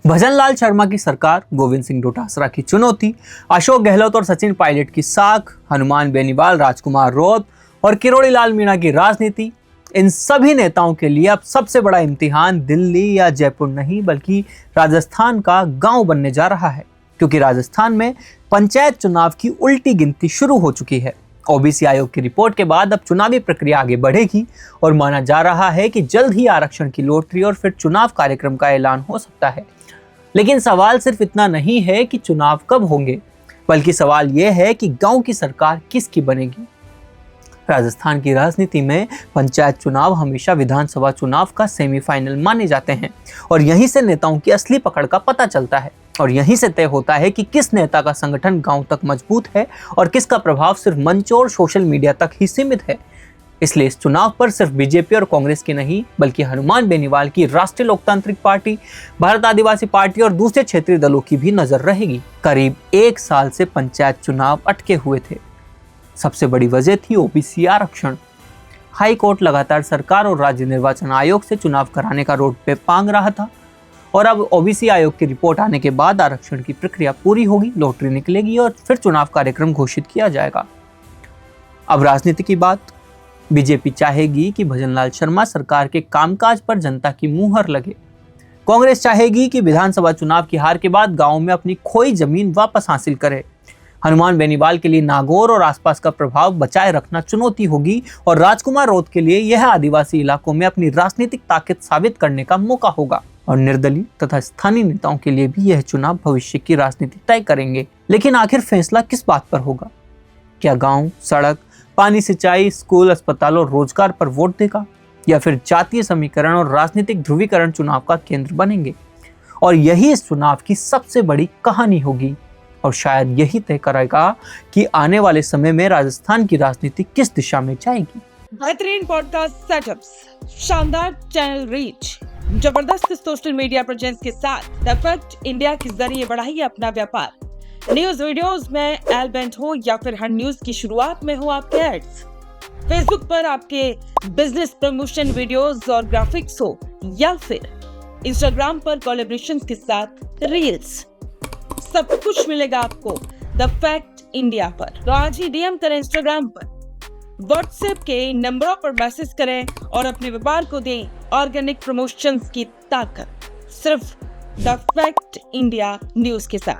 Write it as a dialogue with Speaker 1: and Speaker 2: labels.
Speaker 1: भजनलाल शर्मा की सरकार, गोविंद सिंह डोटासरा की चुनौती, अशोक गहलोत और सचिन पायलट की साख, हनुमान बेनीवाल, राजकुमार रौत और किरोड़ी लाल मीणा की राजनीति, इन सभी नेताओं के लिए अब सबसे बड़ा इम्तिहान दिल्ली या जयपुर नहीं बल्कि राजस्थान का गांव बनने जा रहा है। क्योंकि राजस्थान में पंचायत चुनाव की उल्टी गिनती शुरू हो चुकी है। ओबीसी आयोग की रिपोर्ट के बाद अब चुनावी प्रक्रिया आगे बढ़ेगी और माना जा रहा है कि जल्द ही आरक्षण की लॉटरी और फिर चुनाव कार्यक्रम का ऐलान हो सकता है। लेकिन सवाल सिर्फ इतना नहीं है कि चुनाव कब होंगे, बल्कि सवाल यह है कि गांव की सरकार किसकी बनेगी। राजस्थान की राजनीति में पंचायत चुनाव हमेशा विधानसभा चुनाव का सेमीफाइनल माने जाते हैं और यहीं से नेताओं की असली पकड़ का पता चलता है और यहीं से तय होता है कि किस नेता का संगठन गांव तक मजबूत है और किसका प्रभाव सिर्फ मंचों और सोशल मीडिया तक ही सीमित है। इसलिए इस चुनाव पर सिर्फ बीजेपी और कांग्रेस की नहीं बल्कि हनुमान बेनीवाल की राष्ट्रीय लोकतांत्रिक पार्टी, भारत आदिवासी पार्टी और दूसरे क्षेत्रीय दलों की भी नजर रहेगी। करीब 1 साल से पंचायत चुनाव अटके हुए थे। सबसे बड़ी वजह थी ओबीसी आरक्षण। हाई कोर्ट लगातार सरकार और राज्य निर्वाचन आयोग से चुनाव कराने का रोड पे पांग रहा था और अब ओबीसी आयोग की रिपोर्ट आने के बाद आरक्षण की प्रक्रिया पूरी होगी, लॉटरी निकलेगी और फिर चुनाव कार्यक्रम घोषित किया जाएगा। अब राजनीति की बात। बीजेपी चाहेगी कि भजनलाल शर्मा सरकार के कामकाज पर जनता की मुहर लगे। कांग्रेस चाहेगी कि विधानसभा चुनाव की हार के बाद गांव में अपनी खोई जमीन वापस हासिल करे। हनुमान बेनीवाल के लिए नागौर और आसपास का प्रभाव बचाए रखना चुनौती होगी और राजकुमार रौत के लिए यह आदिवासी इलाकों में अपनी राजनीतिक ताकत साबित करने का मौका होगा। और निर्दलीय तथा स्थानीय नेताओं के लिए भी यह चुनाव भविष्य की राजनीति तय करेंगे। लेकिन आखिर फैसला किस बात पर होगा? क्या गांव, सड़क, पानी, सिंचाई, स्कूल, अस्पताल और रोजगार पर वोट देगा या फिर जातीय समीकरण और राजनीतिक ध्रुवीकरण चुनाव का केंद्र बनेंगे? और यही इस चुनाव की सबसे बड़ी कहानी होगी और शायद यही तय करेगा कि आने वाले समय में राजस्थान की राजनीति किस दिशा में जाएगी।
Speaker 2: बेहतरीन पॉडकास्ट सेटअप्स, शानदार चैनल रीच, जबरदस्त सोशल मीडिया प्रेजेंस के साथ द फैक्ट इंडिया के जरिए बढ़ाइए अपना व्यापार। न्यूज वीडियोस में एलबेंट हो या फिर हर न्यूज की शुरुआत में हो आपके एड्स। फेसबुक पर आपके बिजनेस प्रमोशन वीडियोस और ग्राफिक्स हो या फिर इंस्टाग्राम पर कोलैबोरेशंस के साथ रील्स, सब कुछ मिलेगा आपको द फैक्ट इंडिया पर। तो आज ही डीएम करें इंस्टाग्राम पर, व्हाट्सएप के नंबरों पर मैसेज करें और अपने व्यापार को दें ऑर्गेनिक प्रमोशंस की ताकत, सिर्फ द फैक्ट इंडिया न्यूज के साथ।